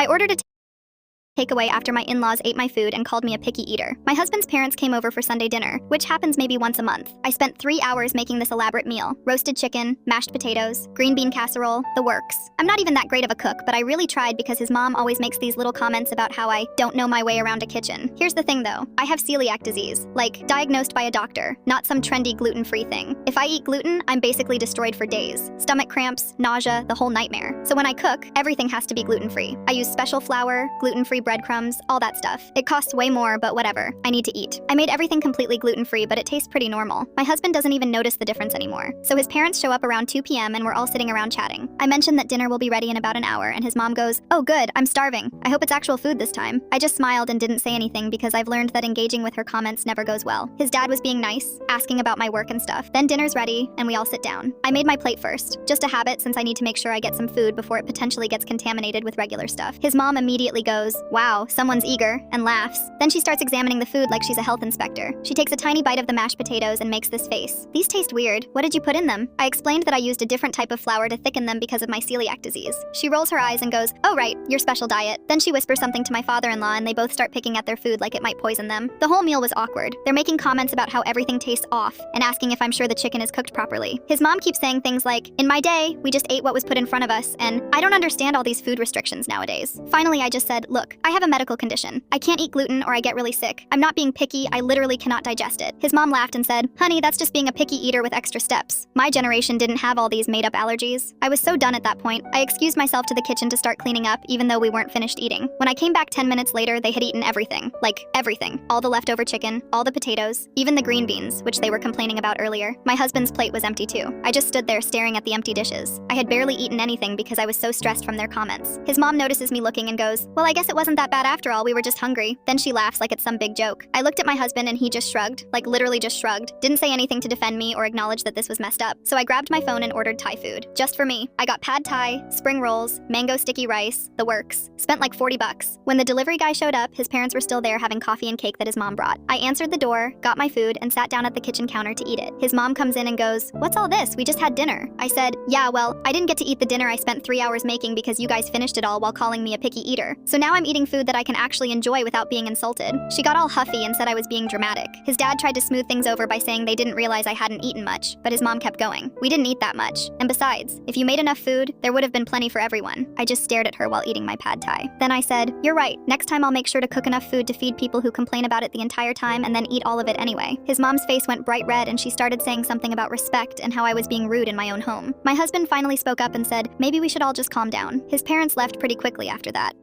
I ordered a takeaway after my in-laws ate my food and called me a picky eater. My husband's parents came over for Sunday dinner, which happens maybe once a month. I spent 3 hours making this elaborate meal. Roasted chicken, mashed potatoes, green bean casserole, the works. I'm not even that great of a cook, but I really tried because his mom always makes these little comments about how I don't know my way around a kitchen. Here's the thing though, I have celiac disease, like diagnosed by a doctor, not some trendy gluten-free thing. If I eat gluten, I'm basically destroyed for days. Stomach cramps, nausea, the whole nightmare. So when I cook, everything has to be gluten-free. I use special flour, gluten-free breadcrumbs, all that stuff. It costs way more, but whatever. I need to eat. I made everything completely gluten-free, but it tastes pretty normal. My husband doesn't even notice the difference anymore. So his parents show up around 2 p.m. and we're all sitting around chatting. I mentioned that dinner will be ready in about an hour, and his mom goes, "Oh good, I'm starving. I hope it's actual food this time." I just smiled and didn't say anything because I've learned that engaging with her comments never goes well. His dad was being nice, asking about my work and stuff. Then dinner's ready, and we all sit down. I made my plate first, just a habit since I need to make sure I get some food before it potentially gets contaminated with regular stuff. His mom immediately goes, "Wow, someone's eager," and laughs. Then she starts examining the food like she's a health inspector. She takes a tiny bite of the mashed potatoes and makes this face. "These taste weird. What did you put in them?" I explained that I used a different type of flour to thicken them because of my celiac disease. She rolls her eyes and goes, "Oh right, your special diet." Then she whispers something to my father-in-law and they both start picking at their food like it might poison them. The whole meal was awkward. They're making comments about how everything tastes off and asking if I'm sure the chicken is cooked properly. His mom keeps saying things like, "In my day, we just ate what was put in front of us," and "I don't understand all these food restrictions nowadays." Finally, I just said, "Look, I have a medical condition. I can't eat gluten or I get really sick. I'm not being picky, I literally cannot digest it." His mom laughed and said, "Honey, that's just being a picky eater with extra steps. My generation didn't have all these made-up allergies." I was so done at that point. I excused myself to the kitchen to start cleaning up even though we weren't finished eating. When I came back 10 minutes later, they had eaten everything. Like, everything. All the leftover chicken, all the potatoes, even the green beans, which they were complaining about earlier. My husband's plate was empty too. I just stood there staring at the empty dishes. I had barely eaten anything because I was so stressed from their comments. His mom notices me looking and goes, "Well, I guess it wasn't that bad after all, we were just hungry." Then she laughs like it's some big joke. I looked at my husband and he just shrugged, like literally just shrugged. Didn't say anything to defend me or acknowledge that this was messed up. So I grabbed my phone and ordered Thai food. Just for me. I got pad Thai, spring rolls, mango sticky rice, the works. Spent like $40. When the delivery guy showed up, his parents were still there having coffee and cake that his mom brought. I answered the door, got my food, and sat down at the kitchen counter to eat it. His mom comes in and goes, "What's all this? We just had dinner." I said, "Yeah, well, I didn't get to eat the dinner I spent 3 hours making because you guys finished it all while calling me a picky eater. So now I'm eating food that I can actually enjoy without being insulted." She got all huffy and said I was being dramatic. His dad tried to smooth things over by saying they didn't realize I hadn't eaten much, but his mom kept going. "We didn't eat that much. And besides, if you made enough food, there would have been plenty for everyone." I just stared at her while eating my pad Thai. Then I said, "You're right. Next time I'll make sure to cook enough food to feed people who complain about it the entire time and then eat all of it anyway." His mom's face went bright red and she started saying something about respect and how I was being rude in my own home. My husband finally spoke up and said, "Maybe we should all just calm down." His parents left pretty quickly after that.